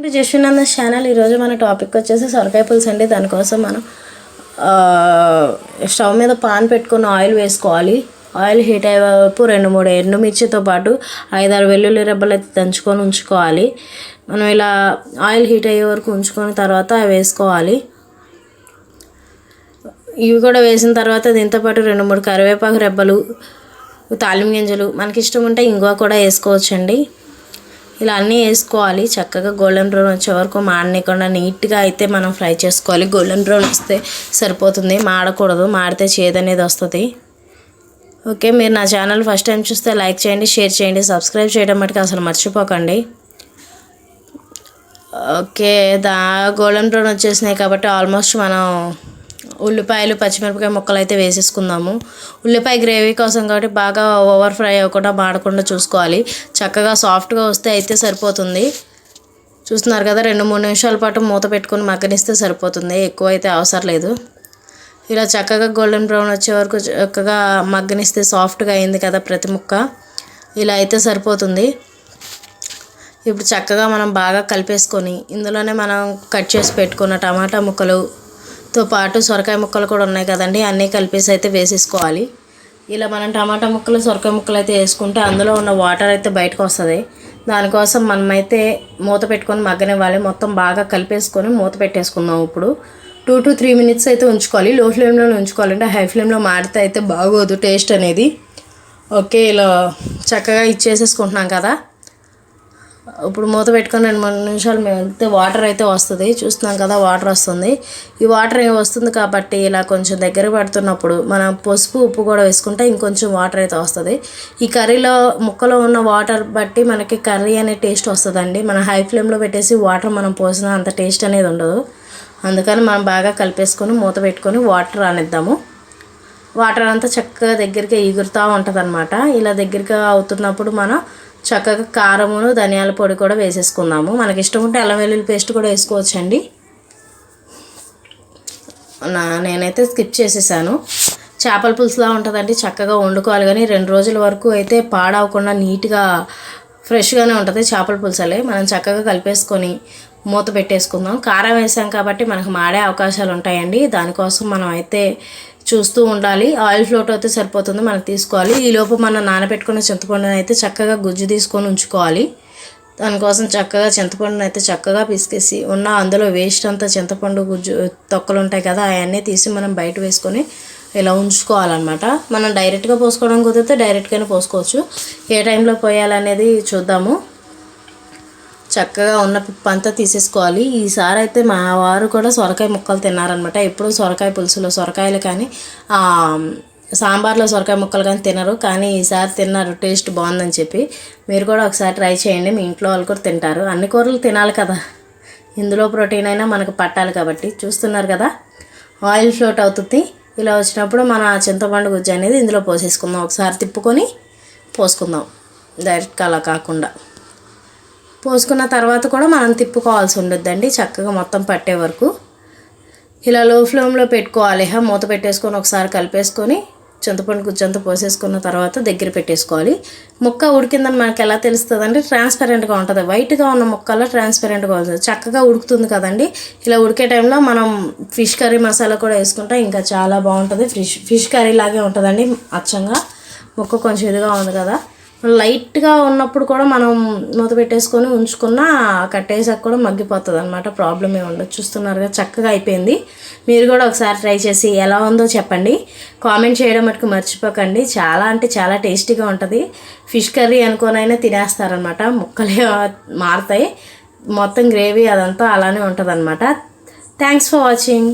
అంటే జస్వినంద ఛానల్. ఈరోజు మన టాపిక్ వచ్చేసి సొరకాయ పులుసు అండి. దానికోసం మనం స్టవ్ మీద పాన్ పెట్టుకుని ఆయిల్ వేసుకోవాలి. ఆయిల్ హీట్ అయ్యేవరకు 2-3 ఎండుమిర్చితో పాటు 5-6 వెల్లుల్లి రెబ్బలు అయితే దంచుకొని ఉంచుకోవాలి. మనం ఇలా ఆయిల్ హీట్ అయ్యే వరకు ఉంచుకొని తర్వాత వేసుకోవాలి. ఇవి కూడా వేసిన తర్వాత దీంతోపాటు 2-3 కరివేపాకు రెబ్బలు, తాలింపు గింజలు, మనకి ఇష్టం ఉంటే ఇంగువ కూడా వేసుకోవచ్చండి. ఇలా అన్నీ వేసుకోవాలి. చక్కగా గోల్డెన్ బ్రౌన్ వచ్చే వరకు మాడనీయకుండా నీట్గా అయితే మనం ఫ్రై చేసుకోవాలి. గోల్డెన్ బ్రౌన్ వస్తే సరిపోతుంది, మాడకూడదు. మాడితే చేదు అనేది వస్తుంది. ఓకే, మీరు నా ఛానల్ ఫస్ట్ టైం చూస్తే లైక్ చేయండి, షేర్ చేయండి, సబ్స్క్రైబ్ చేయడం మటుకు అసలు మర్చిపోకండి. ఓకే, గోల్డెన్ బ్రౌన్ వచ్చేసినాయి కాబట్టి ఆల్మోస్ట్ మనం ఉల్లిపాయలు, పచ్చిమిరపకాయ ముక్కలు అయితే వేసేసుకుందాము. ఉల్లిపాయ గ్రేవీ కోసం కాబట్టి బాగా ఓవర్ ఫ్రై అవ్వకుండా మాడకుండా చూసుకోవాలి. చక్కగా సాఫ్ట్గా వస్తే అయితే సరిపోతుంది. చూస్తున్నారు కదా, 2-3 నిమిషాల పాటు మూత పెట్టుకొని మగ్గనిస్తే సరిపోతుంది, ఎక్కువ అయితే అవసరం లేదు. ఇలా చక్కగా గోల్డెన్ బ్రౌన్ వచ్చే వరకు చక్కగా మగ్గనిస్తే సాఫ్ట్గా అయింది కదా ప్రతి ముక్క. ఇలా అయితే సరిపోతుంది. ఇప్పుడు చక్కగా మనం బాగా కలిపేసుకొని ఇందులోనే మనం కట్ చేసి పెట్టుకున్న టమాటా ముక్కలుతో పాటు సొరకాయ ముక్కలు కూడా ఉన్నాయి కదండి, అన్నీ కలిపేసి అయితే వేసేసుకోవాలి. ఇలా మనం టమాటా ముక్కలు, సొరకాయ ముక్కలు అయితే వేసుకుంటే అందులో ఉన్న వాటర్ అయితే బయటకు వస్తుంది. దానికోసం మనమైతే మూత పెట్టుకొని మగ్గనివ్వాలి. మొత్తం బాగా కలిపేసుకొని మూత పెట్టేసుకుందాం. ఇప్పుడు 2-3 మినిట్స్ అయితే ఉంచుకోవాలి. లో ఫ్లేమ్లో ఉంచుకోవాలంటే హై ఫ్లేమ్లో మాడితే అయితే బాగోదు టేస్ట్ అనేది. ఓకే, ఇలా చక్కగా ఇచ్చేసేసుకుంటున్నాం కదా. ఇప్పుడు మూత పెట్టుకొని 2-3 నిమిషాలు వెళ్తే వాటర్ అయితే వస్తుంది. చూస్తున్నాం కదా, వాటర్ వస్తుంది. ఈ వాటర్ వస్తుంది కాబట్టి ఇలా కొంచెం దగ్గర పడుతున్నప్పుడు మనం పసుపు, ఉప్పు కూడా వేసుకుంటే ఇంకొంచెం వాటర్ అయితే వస్తుంది. ఈ కర్రీలో ముక్కలో ఉన్న వాటర్ బట్టి మనకి కర్రీ అనే టేస్ట్ వస్తుందండి. మనం హై ఫ్లేమ్లో పెట్టేసి వాటర్ మనం పోసినా అంత టేస్ట్ అనేది ఉండదు. అందుకని మనం బాగా కలిపేసుకొని మూత పెట్టుకొని వాటర్ రానిద్దాము. వాటర్ అంతా చక్కగా దగ్గరికి ఎగురుతూ ఉంటుంది అనమాట. ఇలా దగ్గరగా అవుతున్నప్పుడు మనం చక్కగా కారమును, ధనియాల పొడి కూడా వేసేసుకుందాము. మనకి ఇష్టం ఉంటే అల్లం వెల్లుల్లి పేస్ట్ కూడా వేసుకోవచ్చండి. నేనైతే స్కిప్ చేసేసాను. చేపల పులుసులా ఉంటుందండి, చక్కగా వండుకోవాలి. కానీ 2 రోజుల వరకు అయితే పాడవకుండా నీట్గా ఫ్రెష్గానే ఉంటుంది చేపల పులుసలే. మనం చక్కగా కలిపేసుకొని మూత పెట్టేసుకుందాం. కారం వేసాం కాబట్టి మనకు మాడే అవకాశాలు ఉంటాయండి. దానికోసం మనం అయితే చూస్తూ ఉండాలి. ఆయిల్ ఫ్లోట్ అయితే సరిపోతుంది, మనకు తీసుకోవాలి. ఈలోపు మనం నానబెట్టుకున్న చింతపండుని అయితే చక్కగా గుజ్జు తీసుకొని ఉంచుకోవాలి. దానికోసం చక్కగా చింతపండుని అయితే చక్కగా పిసికేసి ఉన్న అందులో వేస్ట్ అంతా చింతపండు గుజ్జు తొక్కలు ఉంటాయి కదా, అవన్నీ తీసి మనం బయట వేసుకొని ఇలా ఉంచుకోవాలన్నమాట. మనం డైరెక్ట్గా పోసుకోవడం కుదిరితే డైరెక్ట్గానే పోసుకోవచ్చు. ఏ టైంలో పోయాలనేది చూద్దాము. చక్కగా ఉన్న పిప్పు అంతా తీసేసుకోవాలి. ఈసారి అయితే మా వారు కూడా సొరకాయ ముక్కలు తిన్నారనమాట. ఎప్పుడు సొరకాయ పులుసులో సొరకాయలు కానీ సాంబార్లో సొరకాయ ముక్కలు కానీ తినరు, కానీ ఈసారి తిన్నారు. టేస్ట్ బాగుందని చెప్పి మీరు కూడా ఒకసారి ట్రై చేయండి. మీ ఇంట్లో వాళ్ళు కూడా తింటారు. అన్ని కూరలు తినాలి కదా, ఇందులో ప్రోటీన్ అయినా మనకు పట్టాలి కాబట్టి. చూస్తున్నారు కదా, ఆయిల్ ఫ్లోట్ అవుతుంది. ఇలా వచ్చినప్పుడు మన చింతపండు గుజ్జు అనేది ఇందులో పోసేసుకుందాం. ఒకసారి తిప్పుకొని పోసుకుందాం, డైరెక్ట్గా అలా కాకుండా. పోసుకున్న తర్వాత కూడా మనం తిప్పుకోవాల్సి ఉండొద్దండి, చక్కగా మొత్తం పట్టే వరకు. ఇలా లో ఫ్లేమ్లో పెట్టుకోవాలి. మూత పెట్టేసుకొని ఒకసారి కలిపేసుకొని చింతపండు గుజ్జంతా పోసేసుకున్న తర్వాత దగ్గర పెట్టేసుకోవాలి. ముక్క ఉడికిందని మనకు ఎలా తెలుస్తుంది అంటే ట్రాన్స్పరెంట్గా ఉంటుంది. వైట్గా ఉన్న ముక్కల్లో ట్రాన్స్పరెంట్గా ఉంటుంది, చక్కగా ఉడుకుతుంది కదండి. ఇలా ఉడికే టైంలో మనం ఫిష్ కర్రీ మసాలా కూడా వేసుకుంటే ఇంకా చాలా బాగుంటుంది. ఫిష్ కర్రీ లాగే ఉంటుందండి అచ్చంగా. ముక్క కొంచెం ఇదిగా ఉంది కదా, లైట్గా ఉన్నప్పుడు కూడా మనం మూత పెట్టేసుకొని ఉంచుకున్న కట్టేసాక కూడా మగ్గిపోతుంది అనమాట. ప్రాబ్లం ఏమి ఉండదు. చూస్తున్నారుగా, చక్కగా అయిపోయింది. మీరు కూడా ఒకసారి ట్రై చేసి ఎలా ఉందో చెప్పండి. కామెంట్ చేయడం మటుకు మర్చిపోకండి. చాలా అంటే చాలా టేస్టీగా ఉంటుంది. Fish curry అనుకోనైనా తినేస్తారనమాట. ముక్కలే మారుతాయి, మొత్తం గ్రేవీ అదంతా అలానే ఉంటుంది అనమాట. Thanks for watching.